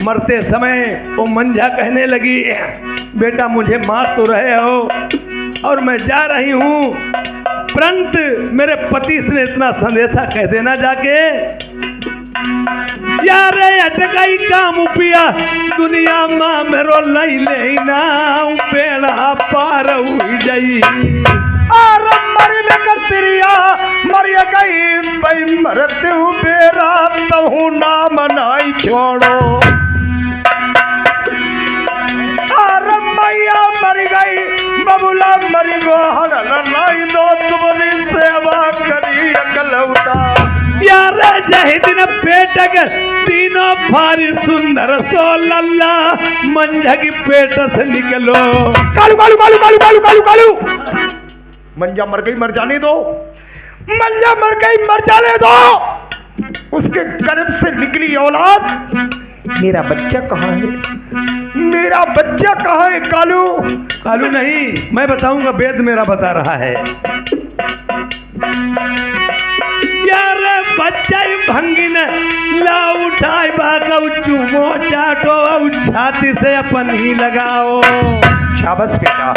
मरते समय वो मंझा कहने लगी, बेटा मुझे मार तो रहे हो और मैं जा रही हूँ, परंतु मेरे पति से इतना संदेशा कह देना जाके, यार अटकाई काम पिया दुनिया माँ मेरो लई लेना पेड़ा पार हुई जाई और मर तिरिया मर गई भाई मरते हूँ बेरा तहु ना मनाई छोड़ो और मैया मर गई बबुला मर गो हरलाई दो तुम्हारी सेवा करी अकलौता यार जय दिन पेट तीनों भारी सुंदर सो लल्ला मंझा की पेट से निकलो कालू कालू कालू कालू कालू कालू कालू मंझा मर गई मर जाने दो, मंझा मर गई मर जाने दो, उसके गर्भ से निकली औलाद, मेरा बच्चा कहाँ है, मेरा बच्चा कहाँ है कालू? कालू नहीं मैं बताऊंगा, वेद मेरा बता रहा है। यार बच्चा ही भंगी ने ला उठाई बाका चूमो चाटो छाती से अपन ही लगाओ, शाबाश बेटा।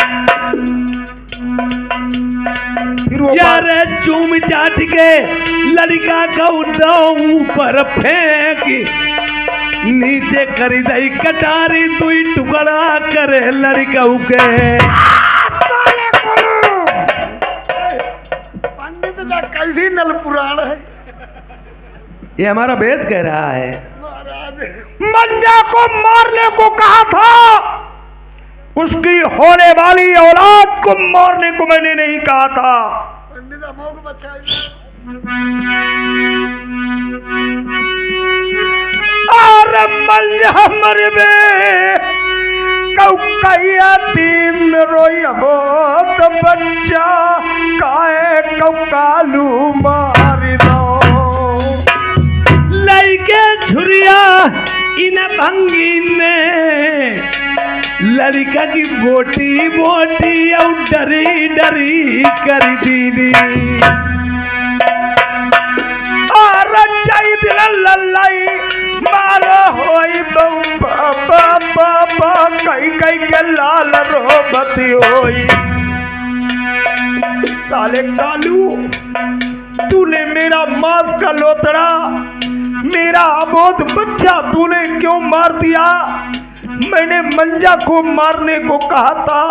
यार चूम चाट के लड़का का ऊपर फेंक नीचे करी दई कटारी दुई टुकड़ा करे लड़का के। पंडित का कैसी नल पुराण है, ये हमारा वेद कह रहा है। मंझा को मारने को कहा था, उसकी होने वाली औलाद को मारने को मैंने नहीं कहा था। पंडित अमोघ और मंझा मरबे कौकैया तीन रोई बहुत बच्चा काए कौकालू मार दो लड़के झुरिया इन भंगी में लड़का की बोटी बोटी और डरी डरी कर दीदी और लल्लाई मारो होई बाबा कई कई के लाल रोबती होई। साले कालू तूने मेरा मांस का लोतड़ा मेरा अबोध बच्चा तूने क्यों मार दिया? मैंने मंझा को मारने को कहा था,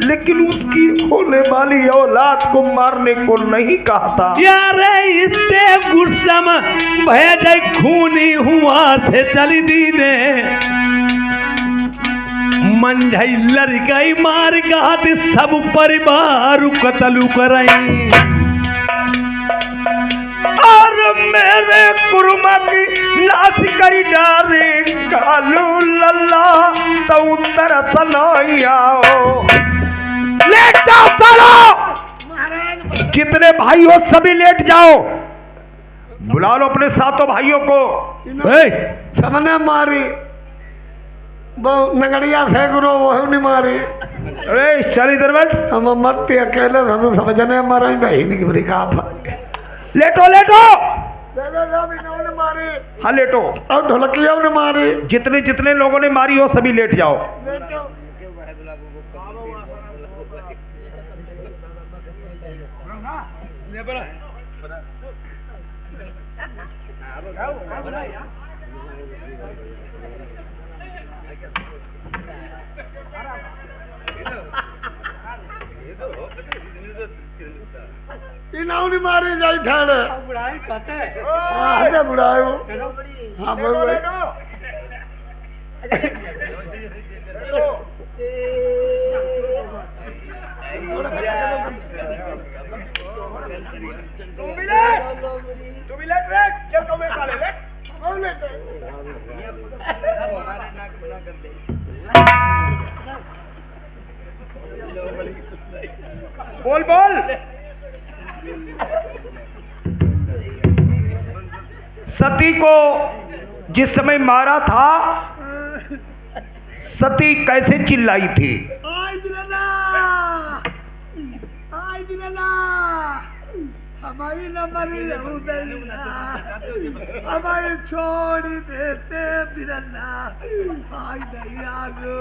लेकिन उसकी होने वाली औलाद को मारने को नहीं कहा था। यार इतने गुस्सा में भय जाए खूनी हुआ से चली दीने मंझाई लड़काई मार कहा सब परिवार कतलू कराई और मेरे कुर्मा की लाश करी डारे कालू लल्ला तो तरस नहीं आओ। लेट जाओ सालो, कितने भाई हो सभी लेट जाओ, बुला लो अपने सातों भाइयों को। सबने मारी वो नगड़िया फेंक रो वो नहीं मारी। अरे चल इधर बैठ, हम मत अकेले हम समझने हमारा ही बहन की बुरी कहा। लेटो लेटो ने मारी, हाँ लेटो। और ढोलकिया ने मारी, जितने जितने लोगों ने मारी हो सभी लेट जाओ। इनाउनी मारे जाई ठाड़े बुढ़ाई कहते हां बुढ़ाई हां बोल तू भी लेट रे चल तो मैं साले लेट कौन लेट बोल बोल। सती को जिस समय मारा था सती कैसे चिल्लाई थी? हमारी न मरी हमारी छोड़ देते बिरन्ना आई नहीं आगो।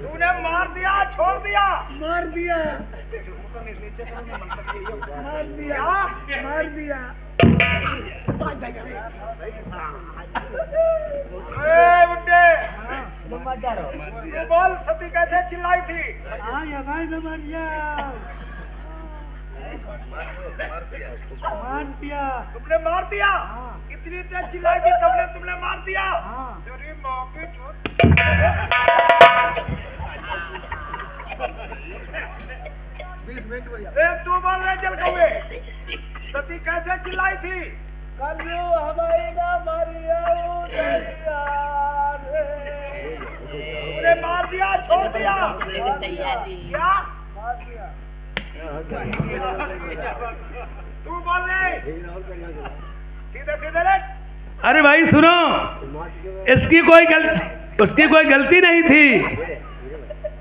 तूने मार दिया छोड़ दिया? मार दिया मार दिया मार दिया। बुड्ढे बोल, सती कैसे चिल्लाई थी? मार दिया। तुमने मार दिया? इतनी तेज चिल्लाई थी तुमने तुमने मार दिया? तेरी माँ की चोट। तू बोल रहे चल कौवे, सती कैसे चिल्लाई थी? कल्लू हमारी ना मरिया तुमने मार दिया छोड़ दिया? क्या मार दिया? तू बोल रहे सीधे सीधे ले। अरे भाई सुनो, उसकी कोई गलती नहीं थी,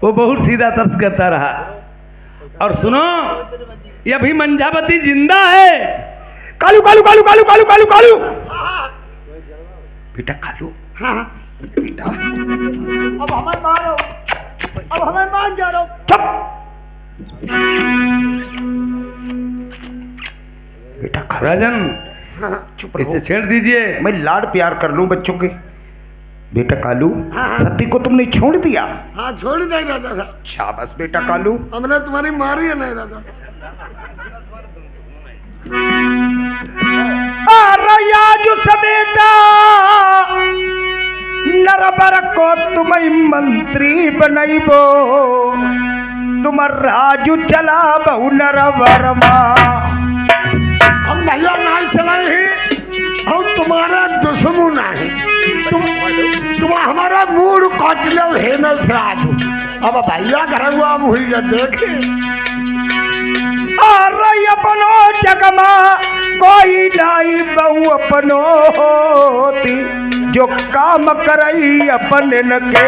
वो बहुत सीधा तर्ज करता रहा। और सुनो, ये अभी मंझावती जिंदा है। कालू कालू कालू कालू कालू कालू कालू बेटा कालू। हाँ बेटा अब हमें मारो, अब हमें मान जा रहा हूँ। बेटा कालू। राजन, हाँ चुप इसे छेड़ दीजिए। मैं लाड प्यार कर लूं बच्चों के। बेटा कालू, सती को तुमने छोड़ दिया? हाँ छोड़ नहीं रहता था। शाबाश बेटा कालू। हमने तुम्हारी मारी है नहीं रहता। राजू समेटा नरबर को तुम्हें मंत्री बनैबो, तुम राजू चला बहु नरवरमा। हम भैया नहीं चलाए, हम तुम्हारा दुश्मन है। तुम हमारा मूड काट लो है न राजू। अब भैया घर हुआ हुई देखे। अरे अपनो जगमा कोई नहीं बहु अपनो होती, जो काम करई अपने न के।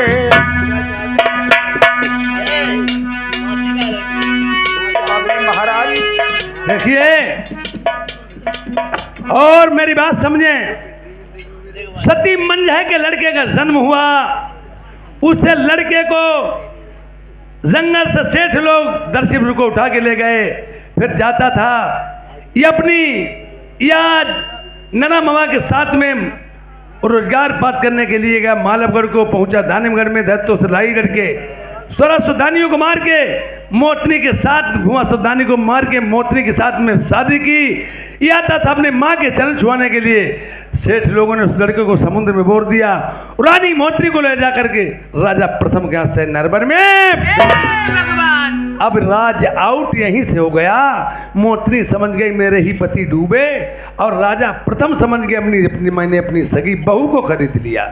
महाराज देखिए और मेरी बात समझें, सती मंझा के लड़के का जन्म हुआ, उसे लड़के को जंगल से सेठ लोग दरसिपुर को उठा के ले गए। फिर जाता था, ये अपनी याद नना मामा के साथ में रोजगार बात करने के लिए गया। मालवगढ़ को पहुंचा, दानिमगढ़ में धत्तो से लाई करके 16 सुदानियों को मार के मोतनी के साथ घुमा, सुदानी को मार के मोतनी के साथ में शादी की। ये आता था अपने माँ के चरण छुआने के लिए। सेठ लोगों ने उस लड़के को समुद्र में बोर दिया। रानी मोतनी को ले जा करके राजा प्रथम के हाथ से नरबर में। अब राज आउट यहीं से हो गया। मोतनी समझ गई मेरे ही पति डूबे, और राजा प्रथम समझ गए मैंने अपनी सगी बहू को खरीद लिया।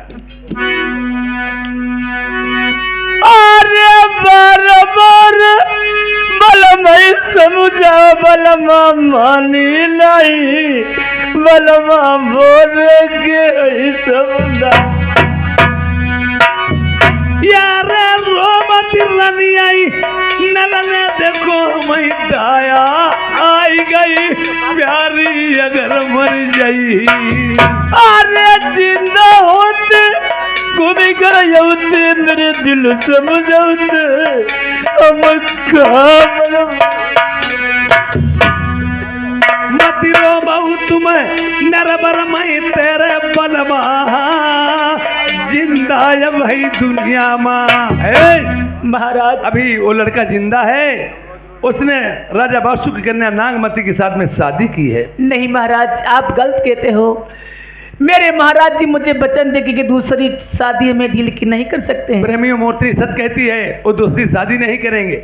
अरे बरबर बलमई समझा बलमा मानी नहीं, बलमा बोल के समझा। यार रोमती रनी आई नलने देखो मैं दाया आई गई प्यारी अगर मर गई। अरे जिंदा होते घूमी कर यौते मेरे दिल समझौते हम मती रो बहु तुम्हें नरबर मई तेरे बलमा जिंदा है भाई दुनिया माँ। महाराज अभी वो लड़का जिंदा है, उसने राजा बासु की कन्या नागमती के साथ में शादी की है। नहीं महाराज, आप गलत कहते हो। मेरे महाराज जी मुझे वचन दे कि दूसरी शादी में डील की नहीं कर सकते हैं। प्रेमियों मोत्री सच कहती है, वो दूसरी शादी नहीं करेंगे,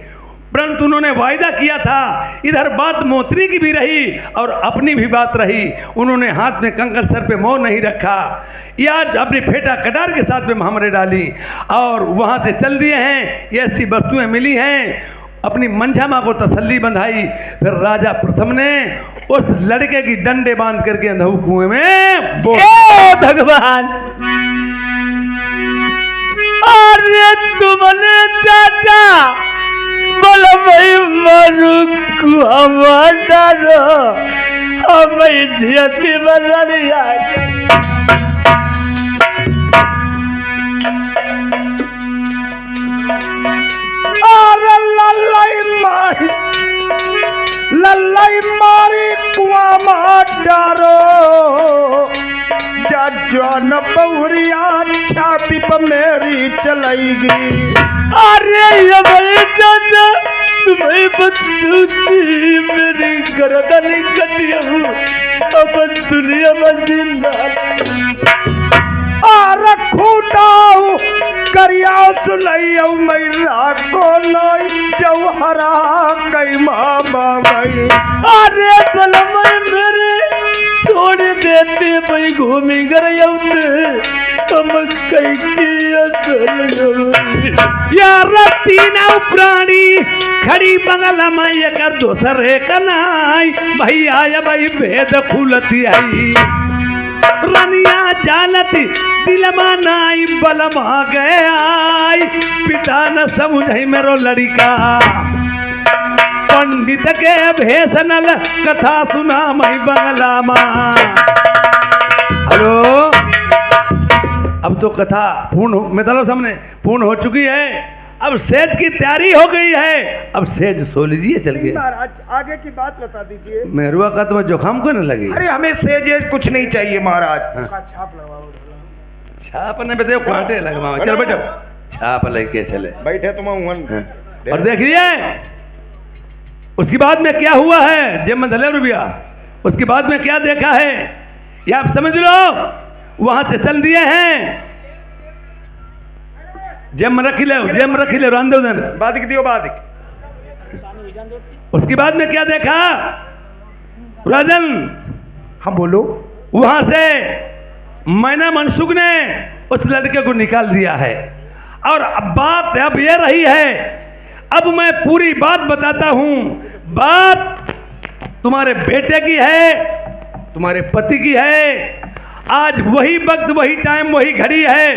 परंतु उन्होंने वायदा किया था। इधर बात मोत्री की भी रही और अपनी भी बात रही। उन्होंने हाथ में कंकर सर पे मोहर नहीं रखा, या अपनी फेटा कटार के साथ में महामरे डाली और वहाँ से चल दिए हैं। ये ऐसी वस्तुएं मिली हैं, अपनी मंझा माँ को तसल्ली बंधाई। फिर राजा प्रथम ने उस लड़के की डंडे बांध करके अंधऊ कुएं में भगवान। अरे तुमने चाचा बोला भाई मारू कुआ मारो हमें जियती बदलिया अरे लल्लाई मारी कुआ मारो जन बहुरिया छाती पर मेरी चलेगी। अरे ये भाई दादा तुम्हें बदलती मेरी गर्दन कटिया अब दुनिया में जिंदा अरे खूटाऊ करिया सुनैया मैरा को लाई जौहरा कई मामा भाई। अरे सलमा मेरे छोड़ देते भाई घूमी कर हम कई की यार तीनों प्राणी खड़ी बगल में ये कर दोसरे कनाई भाई आया भाई भेद खुलती आई रनिया जालती दिलमा नाई बलमा गए पिता न समझ मेरो लड़का पंडित के भेषनल कथा सुना मई बंगला माँ। हेलो अब तो कथा पूर्ण मतलब सामने पूर्ण हो चुकी है। अब सेज की तैयारी हो गई है। अब सेज सो लीजिए चल के। महाराज आगे की बात बता दीजिए। मेहरुआ का तो जोखम को न लगी। अरे हमें सेज कुछ नहीं चाहिए महाराज। छाप न बताओ कांटे लगवा चल बैठो छाप लेके चले बैठे तुम और देखिए उसके बाद में क्या हुआ है जब मैं धले रुपया उसके बाद में क्या देखा है ये आप समझ लो। वहां से चल दिए हैं जम रख ले रांधोदन बादिक दियो बादिक। उसके बाद में क्या देखा राजन। हाँ बोलो। वहां से मैना मनसुख ने उस लड़के को निकाल दिया है और अब बात अब ये रही है। अब मैं पूरी बात बताता हूं। बात तुम्हारे बेटे की है तुम्हारे पति की है। आज वही वक्त वही टाइम वही घड़ी है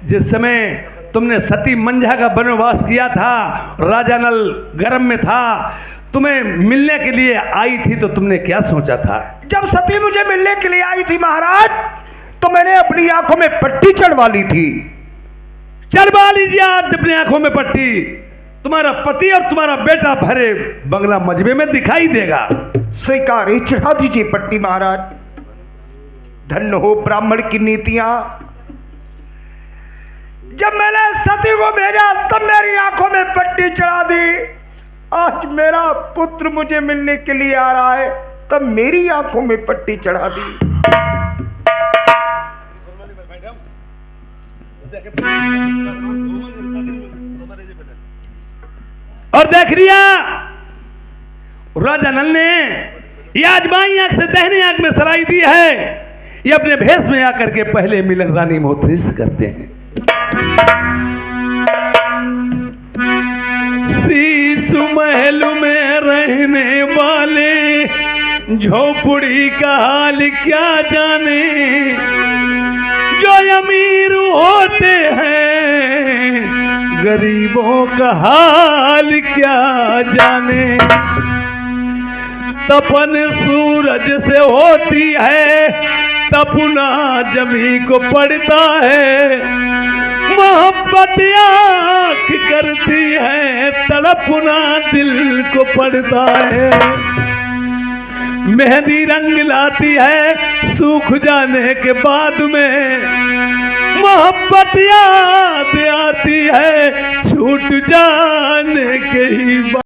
जिस समय तुमने सती मंझा का वनवास किया था। राजा नल गर्भ में था तुम्हें मिलने के लिए आई थी तो तुमने क्या सोचा था। जब सती मुझे मिलने के लिए आई थी महाराज तो मैंने अपनी आंखों में पट्टी चढ़वा ली थी। चढ़वा लीजिए आज अपनी आंखों में पट्टी। तुम्हारा पति और तुम्हारा बेटा भरे बंगला मजबे में दिखाई देगा। स्वीकार ही चढ़ा दीजिए पट्टी महाराज। धन्य हो ब्राह्मण की नीतियां। जब मैंने सती को भेजा तब मेरी आंखों में पट्टी चढ़ा दी। आज मेरा पुत्र मुझे मिलने के लिए आ रहा है तब मेरी आंखों में पट्टी चढ़ा दी। और देख लिया राजा नल ने ये आज बाई आंख से दाहिनी आंख में सराई दी है। ये अपने भेष में आकर के पहले मिलन रानी मोहतरी से करते हैं। शीश महल में रहने वाले झोपड़ी का हाल क्या जाने। जो अमीर होते हैं गरीबों का हाल क्या जाने। तपन सूरज से होती है तपना जमी को पड़ता है। मोहब्बत आँख करती है तड़पना दिल को पड़ता है। मेहंदी रंग लाती है सूख जाने के बाद में। मोहब्बत याद आती है छूट जाने के ही